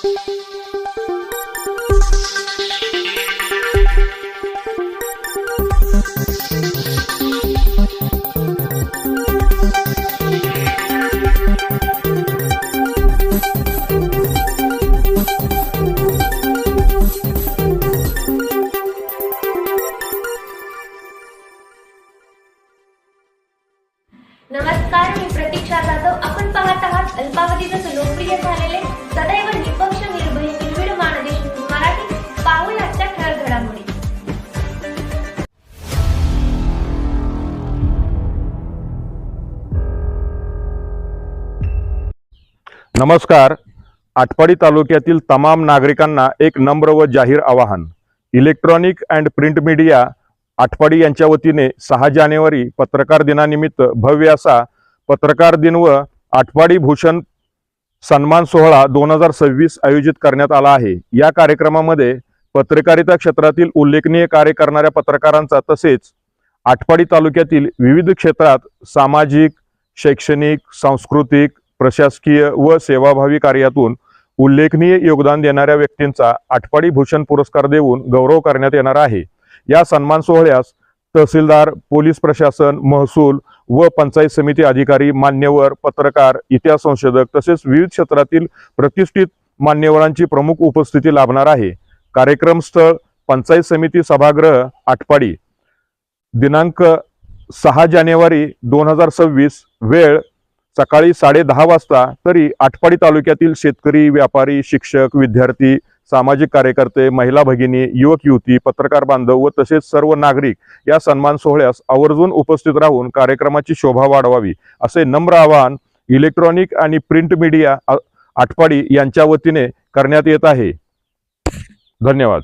नमस्कार, मी प्रतीक्षा जाधव. आपण पाहत आहात अल्पावधीतच लोकप्रिय झालेले सदैव निपक्ष निर्भय निर्भीड मानदेश मराठी. पाहूया आजच्या ठळक घडामोडी. नमस्कार. आटपाडी तालुक्यातील तमाम नागरिकांना एक नम्र व जाहीर आवाहन. Electronic and print media Atpadi यांच्या वतीने 6 जानेवारी पत्रकार दिनानिमित्त भव्य असा पत्रकार दिन व आटपाडी भूषण सन्मान सोहळा 2026 आयोजित करण्यात आला आहे. या कार्यक्रमामध्ये पत्रकारिता क्षेत्रातील उल्लेखनीय कार्य करणाऱ्या पत्रकारांचा तसेच आटपाडी तालुक्यातील विविध क्षेत्रात सामाजिक, शैक्षणिक, सांस्कृतिक, प्रशासकीय व सेवाभावी कार्यातून उल्लेखनीय योगदान देणाऱ्या व्यक्तींचा आटपाडी भूषण पुरस्कार देऊन गौरव करण्यात येणार आहे. या सन्मान सोहळ्यास तहसीलदार, पोलीस प्रशासन, महसूल व पंचायत समिती अधिकारी, मान्यवर, पत्रकार, इतिहास संशोधक तसेच विविध क्षेत्रातील प्रतिष्ठित मान्यवरांची प्रमुख उपस्थिती लाभणार आहे. कार्यक्रम स्थळ पंचायत समिती सभागृह आटपाडी. दिनांक 6 जानेवारी 2026. वेळ सकाळी 10:30 वाजता. तरी आटपाडी तालुक्यातील शेतकरी, व्यापारी, शिक्षक, विद्यार्थी, सामाजिक कार्यकर्ते, महिला भगिनी, युवक युवती, पत्रकार बांधव व तसेच सर्व नागरिक या सन्मान सोहळ्यास आवर्जून उपस्थित राहून कार्यक्रमाची शोभा वाढवावी असे नम्र आवाहन इलेक्ट्रॉनिक आणि प्रिंट मीडिया आटपाडी यांच्या वतीने करण्यात येत आहे. धन्यवाद.